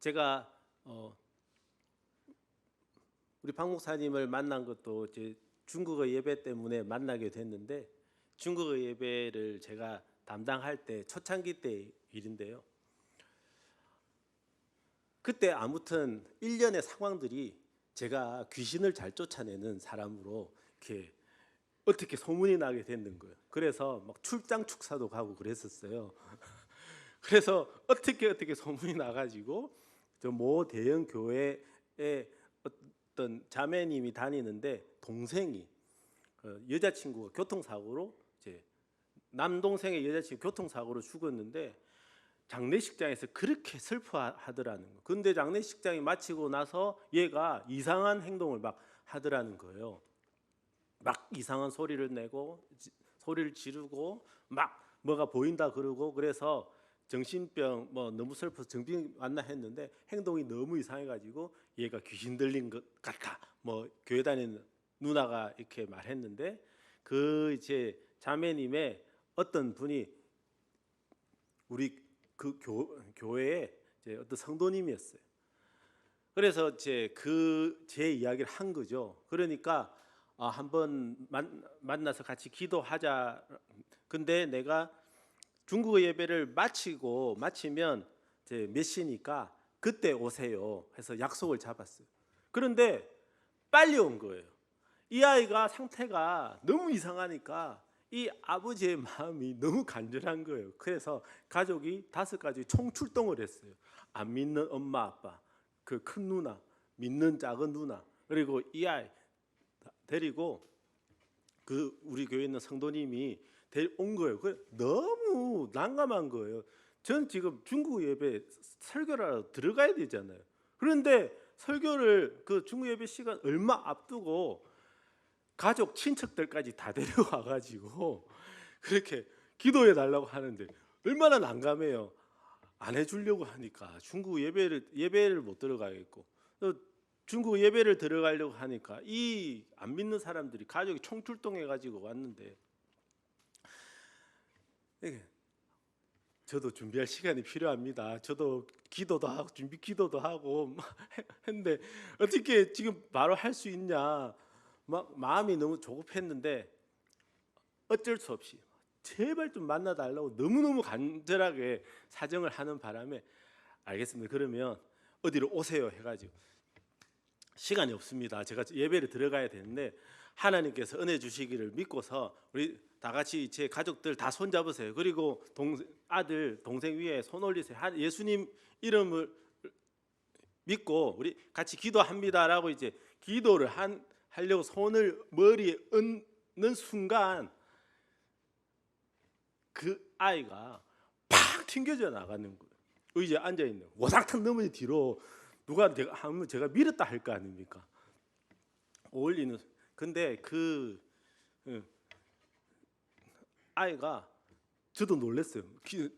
제가 우리 박 목사님을 만난 것도 이제 중국어 예배 때문에 만나게 됐는데, 중국어 예배를 제가 담당할 때 초창기 때 일인데요. 그때 아무튼 일련의 상황들이 제가 귀신을 잘 쫓아내는 사람으로 이렇게 어떻게 소문이 나게 됐는 거예요. 그래서 막 출장 축사도 가고 그랬었어요. 그래서 어떻게 소문이 나가지고 저 모 대형 교회에 어떤 자매님이 다니는데 동생이 여자친구가 교통사고로 이제 남동생의 여자친구 교통사고로 죽었는데 장례식장에서 그렇게 슬퍼하더라는 거예요. 근데 장례식장이 마치고 나서 얘가 이상한 행동을 막 하더라는 거예요. 막 이상한 소리를 내고 소리를 지르고 막 뭐가 보인다 그러고, 그래서 정신병 뭐 너무 슬퍼서 정병 왔나 했는데 행동이 너무 이상해가지고 얘가 귀신 들린 것 같다 뭐 교회 다니는 누나가 이렇게 말했는데, 그 이제 자매님의 어떤 분이 우리 그 교회에 이제 어떤 성도님이었어요. 그래서 이제 제 이야기를 한 거죠. 그러니까 한번 만나서 같이 기도하자. 근데 내가 중국어 예배를 마치면 이제 몇 시니까 그때 오세요 해서 약속을 잡았어요. 그런데 빨리 온 거예요. 이 아이가 상태가 너무 이상하니까 이 아버지의 마음이 너무 간절한 거예요. 그래서 가족이 5가지 총출동을 했어요. 안 믿는 엄마 아빠, 그 큰 누나, 믿는 작은 누나, 그리고 이 아이 데리고 그 우리 교회에 있는 성도님이 온 거예요. 너무 난감한 거예요. 전 지금 중국 예배 설교를 들어가야 되잖아요. 그런데 설교를 그 중국 예배 시간 얼마 앞두고 가족 친척들까지 다 데려와 가지고 그렇게 기도해 달라고 하는데 얼마나 난감해요. 안 해주려고 하니까 중국 예배를 못 들어가겠고, 또 중국 예배를 들어가려고 하니까 이 안 믿는 사람들이 가족이 총출동해 가지고 왔는데, 저도 준비할 시간이 필요합니다. 저도 기도도 하고 준비 기도도 하고 했는데 어떻게 지금 바로 할 수 있냐, 막 마음이 너무 조급했는데 어쩔 수 없이 제발 좀 만나달라고 너무너무 간절하게 사정을 하는 바람에 알겠습니다. 그러면 어디로 오세요 해가지고, 시간이 없습니다. 제가 예배를 들어가야 되는데 하나님께서 은혜 주시기를 믿고서 우리 다 같이 제 가족들 다 손잡으세요. 그리고 아들 동생 위에 손 올리세요. 예수님 이름을 믿고 우리 같이 기도합니다라고 이제 기도를 하려고 손을 머리에 얹는 순간 그 아이가 팍 튕겨져 나가는 거예요. 의자에 앉아 있는 와삭탁 넘어지 뒤로 누가 하면 제가 밀었다 할 거 아닙니까? 어울리는. 근데 그 아이가, 저도 놀랐어요.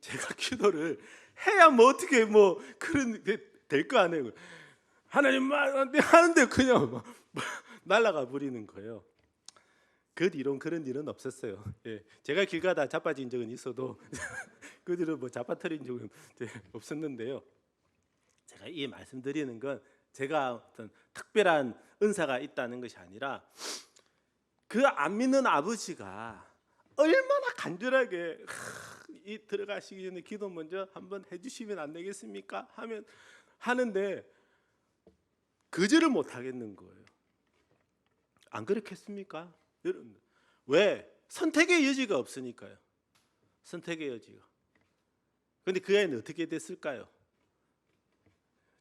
제가 기도를 해야 뭐 어떻게 뭐 그런 될 거 아니에요. 하나님만 하는데 그냥 날아가 버리는 거예요. 그 뒤로는 그런 일은 없었어요. 예, 제가 길 가다 자빠진 적은 있어도 그 뒤로 뭐 자빠뜨린 적은 없었는데요. 제가 이 말씀드리는 건 제가 어떤 특별한 은사가 있다는 것이 아니라 그 안 믿는 아버지가 얼마나 간절하게 이 들어가시기 전에 기도 먼저 한번 해주시면 안 되겠습니까? 하는데 거절을 못 하겠는 거예요. 안 그렇겠습니까? 여러분, 왜? 선택의 여지가 없으니까요. 선택의 여지가. 그런데 그 아이는 어떻게 됐을까요?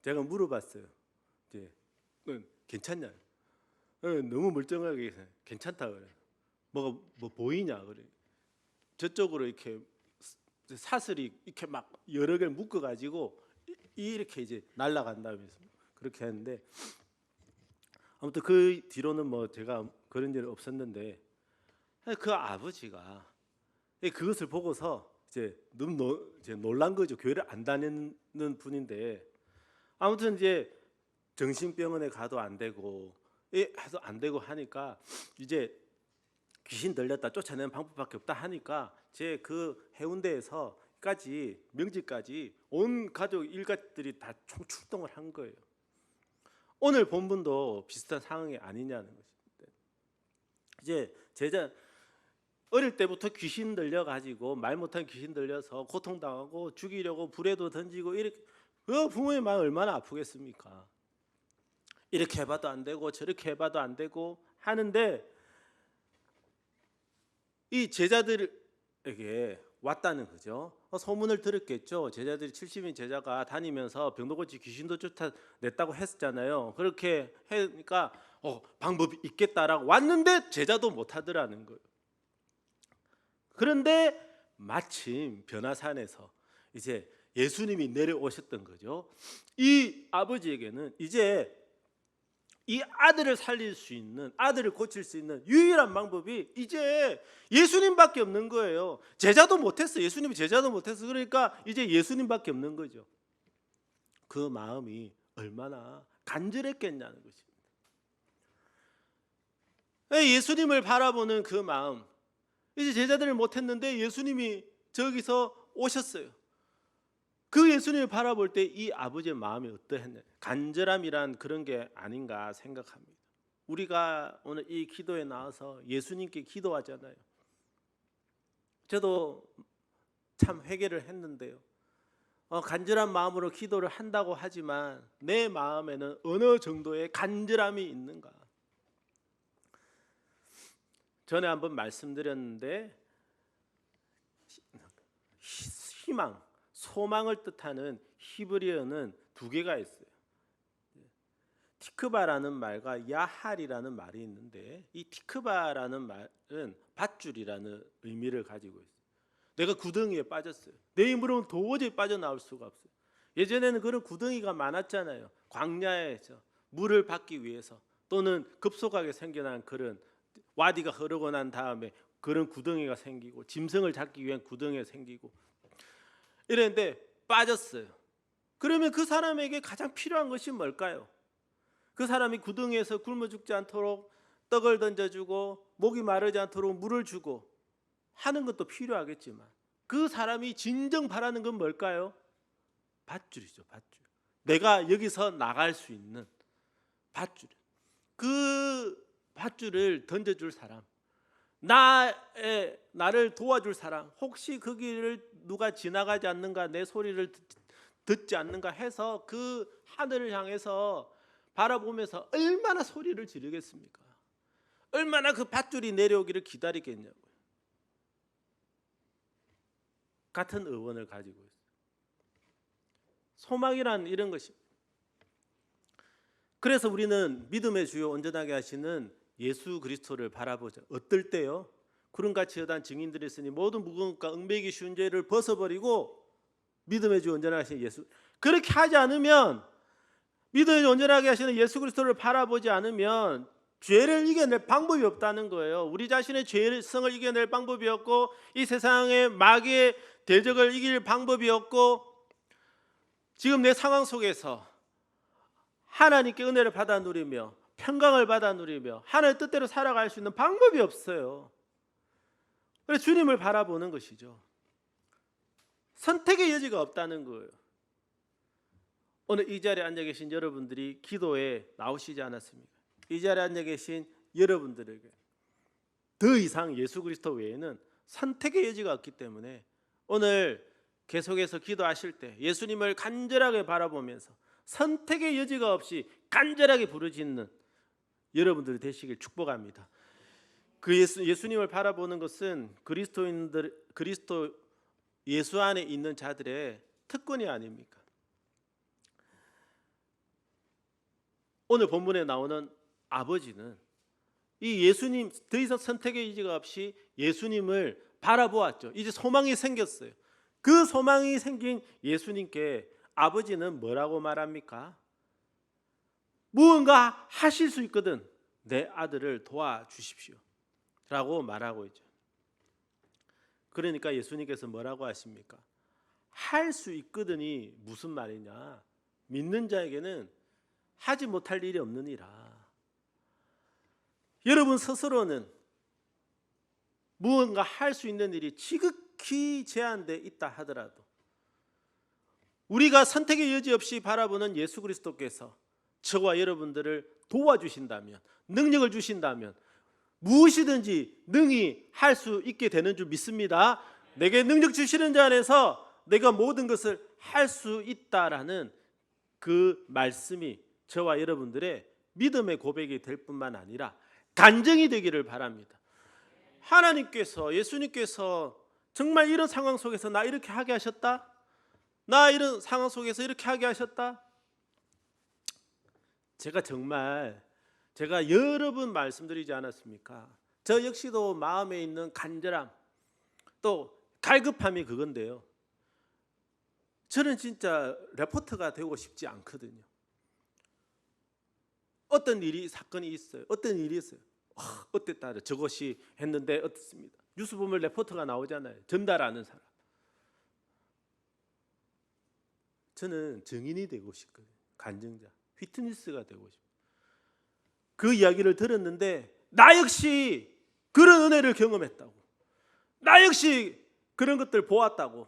제가 물어봤어요. 이제 괜찮냐? 너무 멀쩡하게 괜찮다 그래. 뭐가 뭐 보이냐 그래. 저쪽으로 이렇게 사슬이 이렇게 막 여러 개를 묶어 가지고 이렇게 이제 날아간다면서 그렇게 하는데, 아무튼 그 뒤로는 뭐 제가 그런 일 없었는데, 그 아버지가 그것을 보고서 이제 너무 놀란 거죠. 교회를 안 다니는 분인데, 아무튼 이제 정신병원에 가도 안 되고 해서 안 되고 하니까 이제 귀신 들렸다 쫓아내는 방법밖에 없다 하니까 제 그 해운대에서 명지까지 온 가족 일가들이 다 총출동을 한 거예요. 오늘 본문도 비슷한 상황이 아니냐는 것입니다. 이제 제자 어릴 때부터 귀신 들려 가지고 말 못한 귀신 들려서 고통당하고 죽이려고 불에도 던지고 이렇게 그 부모의 마음 얼마나 아프겠습니까? 이렇게 해봐도 안 되고 저렇게 해봐도 안 되고 하는데 이 제자들에게 왔다는 거죠. 소문을 들었겠죠. 제자들이 70인 제자가 다니면서 병도 고치 귀신도 쫓아냈다고 했잖아요. 그렇게 하니까 방법이 있겠다라고 왔는데 제자도 못하더라는 거예요. 그런데 마침 변화산에서 이제 예수님이 내려오셨던 거죠. 이 아버지에게는 이제 이 아들을 살릴 수 있는, 아들을 고칠 수 있는 유일한 방법이 이제 예수님밖에 없는 거예요. 제자도 못했어. 예수님이 제자도 못했어. 그러니까 이제 예수님밖에 없는 거죠. 그 마음이 얼마나 간절했겠냐는 것입니다. 예수님을 바라보는 그 마음. 이제 제자들을 못했는데 예수님이 저기서 오셨어요. 그 예수님을 바라볼 때 이 아버지의 마음이 어떠했냐, 간절함이란 그런 게 아닌가 생각합니다. 우리가 오늘 이 기도에 나와서 예수님께 기도하잖아요. 저도 참 회개를 했는데요. 간절한 마음으로 기도를 한다고 하지만 내 마음에는 어느 정도의 간절함이 있는가. 전에 한번 말씀드렸는데 희망, 소망을 뜻하는 히브리어는 두 개가 있어요. 티크바라는 말과 야할이라는 말이 있는데 이 티크바라는 말은 밧줄이라는 의미를 가지고 있어요. 내가 구덩이에 빠졌어요. 내 힘으로는 도저히 빠져나올 수가 없어요. 예전에는 그런 구덩이가 많았잖아요. 광야에서 물을 받기 위해서 또는 급속하게 생겨난 그런 와디가 흐르고 난 다음에 그런 구덩이가 생기고 짐승을 잡기 위한 구덩이가 생기고 이랬는데 빠졌어요. 그러면 그 사람에게 가장 필요한 것이 뭘까요? 그 사람이 구덩이에서 굶어 죽지 않도록 떡을 던져주고 목이 마르지 않도록 물을 주고 하는 것도 필요하겠지만 그 사람이 진정 바라는 건 뭘까요? 밧줄이죠. 밧줄. 내가 여기서 나갈 수 있는 밧줄. 그 밧줄을 던져줄 사람, 나를 도와줄 사람, 혹시 그 길을 누가 지나가지 않는가, 내 소리를 듣지 않는가 해서 그 하늘을 향해서 바라보면서 얼마나 소리를 지르겠습니까? 얼마나 그 밧줄이 내려오기를 기다리겠냐고요. 같은 의원을 가지고 있어요. 소망이란 이런 것입니다. 그래서 우리는 믿음의 주요 온전하게 하시는 예수 그리스도를 바라보자. 어떨 때요? 구름같이 여단 증인들이 있으니 모든 무거움과 얽매이기 쉬운 죄를 벗어버리고 믿음의 주 온전하게 하시는 예수. 그렇게 하지 않으면, 믿음의 주 온전하게 하시는 예수 그리스도를 바라보지 않으면 죄를 이겨낼 방법이 없다는 거예요. 우리 자신의 죄성을 이겨낼 방법이 없고 이 세상의 마귀의 대적을 이길 방법이 없고 지금 내 상황 속에서 하나님께 은혜를 받아 누리며 평강을 받아 누리며 하나님의 뜻대로 살아갈 수 있는 방법이 없어요. 그래서 주님을 바라보는 것이죠. 선택의 여지가 없다는 거예요. 오늘 이 자리에 앉아 계신 여러분들이 기도에 나오시지 않았습니까? 이 자리에 앉아 계신 여러분들에게 더 이상 예수 그리스도 외에는 선택의 여지가 없기 때문에 오늘 계속해서 기도하실 때 예수님을 간절하게 바라보면서 선택의 여지가 없이 간절하게 부르짖는 여러분들이 되시길 축복합니다. 그 예수님을 바라보는 것은 그리스도 예수 안에 있는 자들의 특권이 아닙니까? 오늘 본문에 나오는 아버지는 이 예수님, 더 이상 선택의 여지가 없이 예수님을 바라보았죠. 이제 소망이 생겼어요. 그 소망이 생긴 예수님께 아버지는 뭐라고 말합니까? 무언가 하실 수 있거든 내 아들을 도와주십시오 라고 말하고 있죠. 그러니까 예수님께서 뭐라고 하십니까? 할 수 있거든이 무슨 말이냐? 믿는 자에게는 하지 못할 일이 없느니라. 여러분 스스로는 무언가 할 수 있는 일이 극히 제한돼 있다 하더라도 우리가 선택의 여지 없이 바라보는 예수 그리스도께서 저와 여러분들을 도와주신다면, 능력을 주신다면 무엇이든지 능히 할 수 있게 되는 줄 믿습니다. 내게 능력 주시는 자 안에서 내가 모든 것을 할 수 있다라는 그 말씀이 저와 여러분들의 믿음의 고백이 될 뿐만 아니라 간증이 되기를 바랍니다. 하나님께서, 예수님께서 정말 이런 상황 속에서 나 이렇게 하게 하셨다? 나 이런 상황 속에서 이렇게 하게 하셨다? 제가 여러 번 말씀드리지 않았습니까? 저 역시도 마음에 있는 간절함 또 갈급함이 그건데요. 저는 진짜 레포터가 되고 싶지 않거든요. 어떤 일이 사건이 있어요. 어떤 일이 있어요. 어땠다. 저것이 했는데 어떻습니다. 뉴스 보면 레포터가 나오잖아요. 전달하는 사람. 저는 증인이 되고 싶거든요. 간증자, 휘트니스가 되고 싶어요. 그 이야기를 들었는데 나 역시 그런 은혜를 경험했다고, 나 역시 그런 것들 보았다고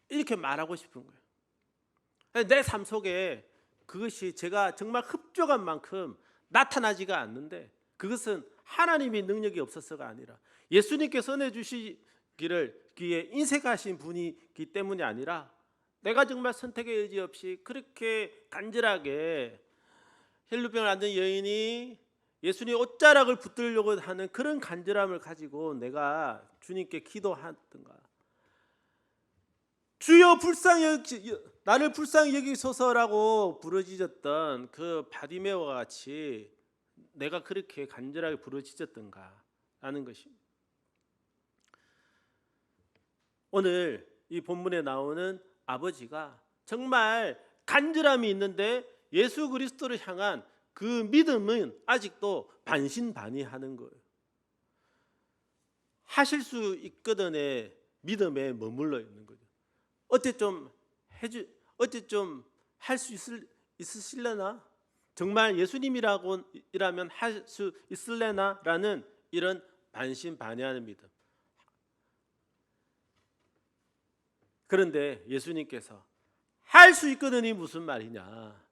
이렇게 말하고 싶은 거예요. 내 삶 속에 그것이 제가 정말 흡족한 만큼 나타나지가 않는데 그것은 하나님의 능력이 없어서가 아니라 예수님께서 은혜 주시기를 귀에 인색하신 분이기 때문이 아니라 내가 정말 선택의 여지 없이 그렇게 간절하게 혈루병을 앓는 여인이 예수님 옷자락을 붙들려고 하는 그런 간절함을 가지고 내가 주님께 기도하던가, 주여 나를 불쌍히 여기소서라고 부르짖었던 그 바디메오와 같이 내가 그렇게 간절하게 부르짖었던가 라는 것입니다. 오늘 이 본문에 나오는 아버지가 정말 간절함이 있는데 예수 그리스도를 향한 그 믿음은 아직도 반신반의하는 거예요. 하실 수 있거든의 믿음에 머물러 있는 거죠. 어째 좀 할 수 있으실래나? 정말 예수님이라면 할 수 있을래나라는 이런 반신반의하는 믿음. 그런데 예수님께서 할 수 있거든이 무슨 말이냐?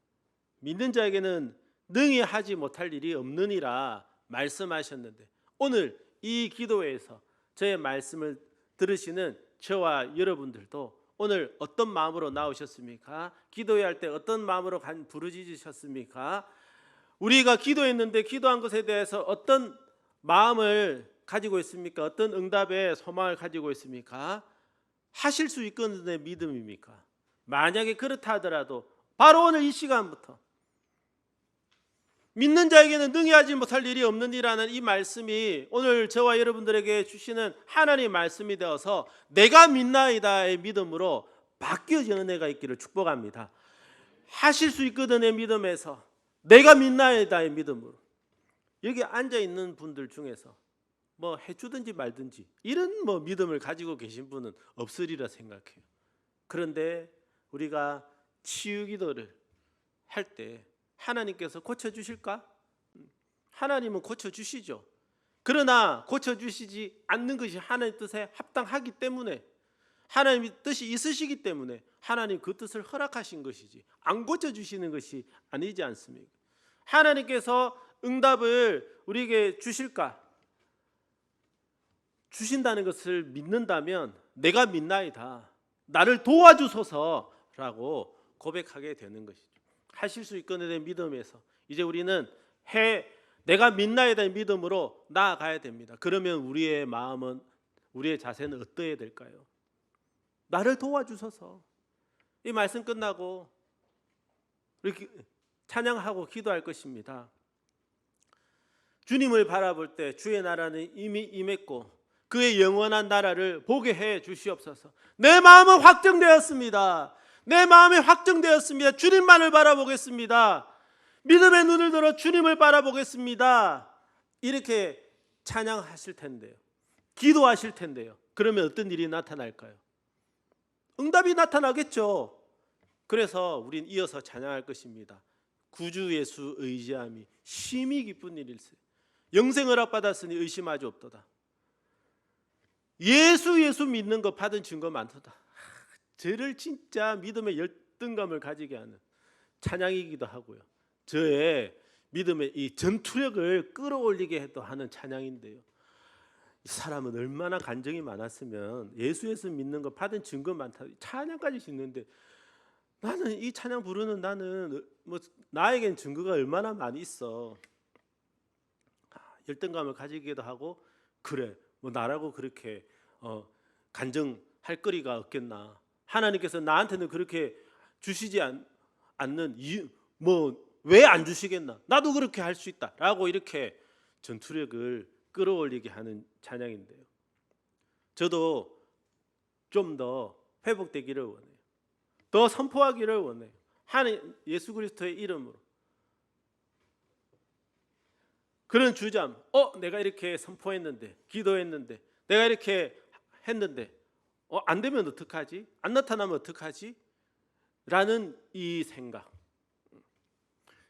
믿는 자에게는 능히 하지 못할 일이 없느니라 말씀하셨는데 오늘 이 기도회에서 저의 말씀을 들으시는 저와 여러분들도 오늘 어떤 마음으로 나오셨습니까? 기도회 할 때 어떤 마음으로 부르짖으셨습니까? 우리가 기도했는데 기도한 것에 대해서 어떤 마음을 가지고 있습니까? 어떤 응답의 소망을 가지고 있습니까? 하실 수 있거든의 믿음입니까? 만약에 그렇다 하더라도 바로 오늘 이 시간부터 믿는 자에게는 능히 하지 못할 일이 없느니라는 이 말씀이 오늘 저와 여러분들에게 주시는 하나님의 말씀이 되어서 내가 믿나이다의 믿음으로 바뀌어지는 은혜가 있기를 축복합니다. 하실 수 있거든의 믿음에서 내가 믿나이다의 믿음으로, 여기 앉아 있는 분들 중에서 뭐 해주든지 말든지 이런 믿음을 가지고 계신 분은 없으리라 생각해요. 그런데 우리가 치유 기도를 할 때 하나님께서 고쳐주실까? 하나님은 고쳐주시죠. 그러나 고쳐주시지 않는 것이 하나님 뜻에 합당하기 때문에, 하나님의 뜻이 있으시기 때문에 하나님 그 뜻을 허락하신 것이지 안 고쳐주시는 것이 아니지 않습니까? 하나님께서 응답을 우리에게 주실까? 주신다는 것을 믿는다면 내가 믿나이다, 나를 도와주소서라고 고백하게 되는 것이죠. 하실 수 있거든의 믿음에서 이제 우리는 내가 믿나이다의 믿음으로 나아가야 됩니다. 그러면 우리의 마음은, 우리의 자세는 어떠해야 될까요? 나를 도와주소서. 이 말씀 끝나고 이렇게 찬양하고 기도할 것입니다. 주님을 바라볼 때 주의 나라는 이미 임했고 그의 영원한 나라를 보게 해 주시옵소서. 내 마음은 확정되었습니다. 내 마음이 확정되었습니다. 주님만을 바라보겠습니다. 믿음의 눈을 들어 주님을 바라보겠습니다. 이렇게 찬양하실 텐데요, 기도하실 텐데요, 그러면 어떤 일이 나타날까요? 응답이 나타나겠죠. 그래서 우린 이어서 찬양할 것입니다. 구주 예수 의지함이 심히 기쁜 일일세. 영생 허락받았으니 의심하지 없도다. 예수 믿는 거 받은 증거 많다. 저를 진짜 믿음의 열등감을 가지게 하는 찬양이기도 하고요. 저의 믿음의 이 전투력을 끌어올리게 하는 찬양인데요. 이 사람은 얼마나 간증이 많았으면 예수 믿는 거 받은 증거 많다 찬양까지 짓는데, 나는 이 찬양 부르는 나는 뭐 나에겐 증거가 얼마나 많이 있어. 열등감을 가지기도 하고, 그래 뭐 나라고 그렇게 간증할 거리가 없겠나. 하나님께서 나한테는 그렇게 주시지 않는 이유, 뭐 왜 안 주시겠나. 나도 그렇게 할 수 있다라고 이렇게 전투력을 끌어올리게 하는 찬양인데요. 저도 좀 더 회복되기를 원해요. 더 선포하기를 원해요. 하나님 예수 그리스도의 이름으로. 그런 주잠, 내가 이렇게 선포했는데, 기도했는데, 내가 이렇게 했는데 안 되면 어떡하지? 안 나타나면 어떡하지? 라는 이 생각.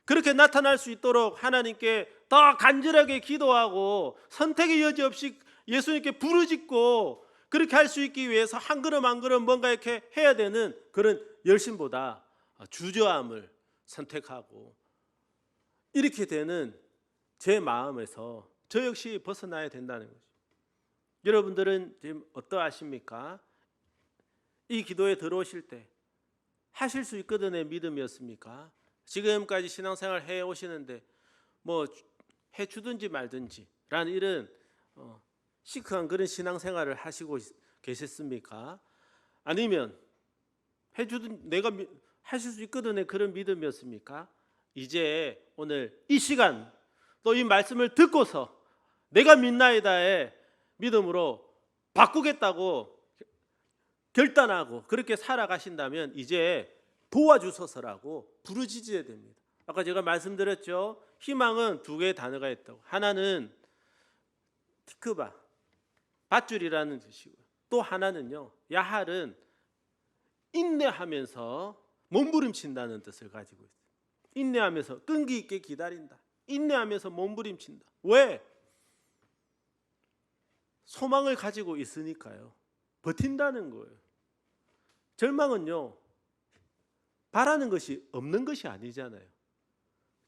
그렇게 나타날 수 있도록 하나님께 더 간절하게 기도하고 선택의 여지 없이 예수님께 부르짖고, 그렇게 할 수 있기 위해서 한 걸음 한 걸음 뭔가 이렇게 해야 되는 그런 열심보다 주저함을 선택하고, 이렇게 되는 제 마음에서 저 역시 벗어나야 된다는 거죠. 여러분들은 지금 어떠하십니까? 이 기도에 들어오실 때 하실 수 있거든의 믿음이었습니까? 지금까지 신앙생활 해 오시는데 뭐 해주든지 말든지 라는 이런 시크한 그런 신앙생활을 하시고 계셨습니까? 아니면 해주든 내가 하실 수 있거든의 그런 믿음이었습니까? 이제 오늘 이 시간 또 이 말씀을 듣고서 내가 믿나이다의 믿음으로 바꾸겠다고 결단하고 그렇게 살아가신다면 이제 도와주소서라고 부르짖어야 됩니다. 아까 제가 말씀드렸죠. 희망은 두 개의 단어가 있다고. 하나는 티크바, 밧줄이라는 뜻이고요. 또 하나는요, 야할은 인내하면서 몸부림친다는 뜻을 가지고 있어요. 인내하면서 끈기 있게 기다린다. 인내하면서 몸부림친다. 왜? 소망을 가지고 있으니까요. 버틴다는 거예요. 절망은요, 바라는 것이 없는 것이 아니잖아요.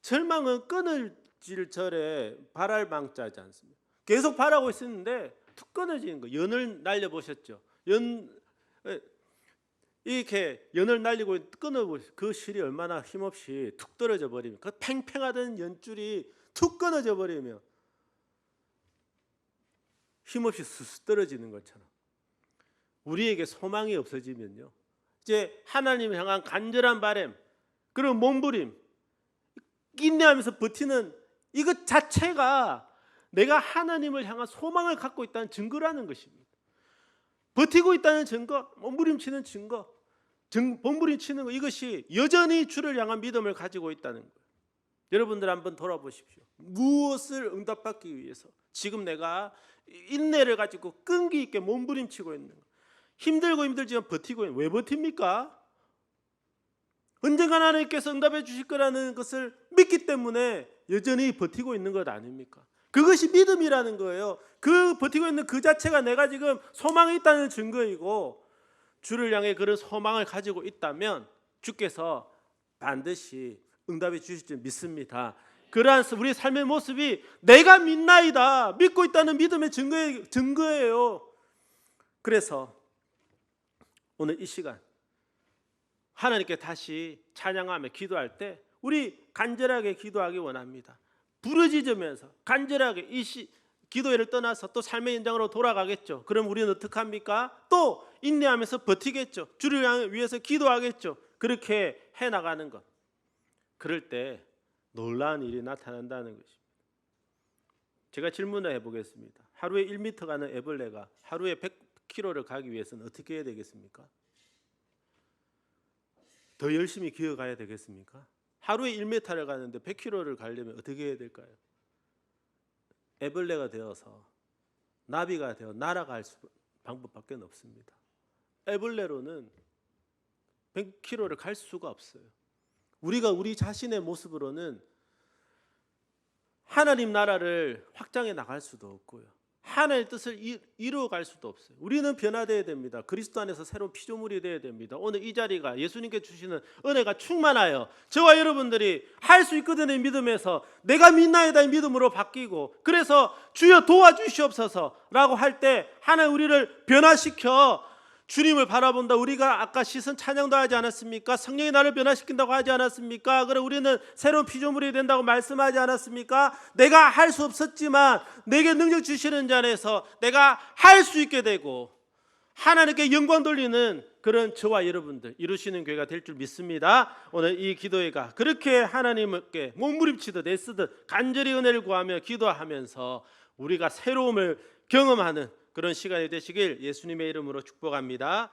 절망은 끊어질 절에 바랄 망자지 않습니까? 계속 바라고 있었는데 툭 끊어지는 거. 연을 날려보셨죠? 이렇게 연을 날리고 끊어보세요. 그 실이 얼마나 힘없이 툭 떨어져 버리면, 그 팽팽하던 연줄이 툭 끊어져 버리면 힘없이 스스 떨어지는 것처럼 우리에게 소망이 없어지면요, 이제 하나님을 향한 간절한 바람, 그리고 몸부림, 인내하면서 버티는 이것 자체가 내가 하나님을 향한 소망을 갖고 있다는 증거라는 것입니다. 버티고 있다는 증거, 몸부림치는 증거, 몸부림치는 거, 이것이 여전히 주를 향한 믿음을 가지고 있다는 거예요. 여러분들 한번 돌아보십시오. 무엇을 응답받기 위해서 지금 내가 인내를 가지고 끈기 있게 몸부림치고 있는 거, 힘들고 힘들지만 버티고 있는, 왜 버팁니까? 언젠가 하나님께서 응답해 주실 거라는 것을 믿기 때문에 여전히 버티고 있는 것 아닙니까? 그것이 믿음이라는 거예요. 그 버티고 있는 그 자체가 내가 지금 소망이 있다는 증거이고, 주를 향해 그런 소망을 가지고 있다면 주께서 반드시 응답해 주실 줄 믿습니다. 그러한 우리 삶의 모습이 내가 믿나이다, 믿고 있다는 믿음의 증거예요. 그래서 오늘 이 시간 하나님께 다시 찬양하며 기도할 때 우리 간절하게 기도하기 원합니다. 부르짖으면서 간절하게 기도회를 떠나서 또 삶의 현장으로 돌아가겠죠. 그럼 우리는 어떻게 합니까? 또 인내하면서 버티겠죠. 주를 위해서 기도하겠죠. 그렇게 해나가는 것. 그럴 때 놀라운 일이 나타난다는 것입니다. 제가 질문을 해보겠습니다. 하루에 1m 가는 애벌레가 하루에 100km를 가기 위해서는 어떻게 해야 되겠습니까? 더 열심히 기어가야 되겠습니까? 하루에 1m를 가는데 100km를 가려면 어떻게 해야 될까요? 애벌레가 되어서 나비가 되어 날아갈 방법밖에 없습니다. 애벌레로는 100km를 갈 수가 없어요. 우리가 우리 자신의 모습으로는 하나님 나라를 확장해 나갈 수도 없고요. 하나님의 뜻을 이루어갈 수도 없어요. 우리는 변화되어야 됩니다. 그리스도 안에서 새로운 피조물이 되어야 됩니다. 오늘 이 자리가 예수님께 주시는 은혜가 충만하여 저와 여러분들이 할 수 있거든요. 믿음에서 내가 믿나이다 믿음으로 바뀌고, 그래서 주여 도와주시옵소서라고 할 때 하나님 우리를 변화시켜 주님을 바라본다. 우리가 아까 시선 찬양도 하지 않았습니까? 성령이 나를 변화시킨다고 하지 않았습니까? 그래 우리는 새로운 피조물이 된다고 말씀하지 않았습니까? 내가 할 수 없었지만 내게 능력 주시는 자 안에서 내가 할 수 있게 되고 하나님께 영광 돌리는 그런 저와 여러분들 이루시는 교회가 될 줄 믿습니다. 오늘 이 기도회가 그렇게 하나님께 몸부림치듯 애쓰듯 간절히 은혜를 구하며 기도하면서 우리가 새로움을 경험하는 그런 시간이 되시길 예수님의 이름으로 축복합니다.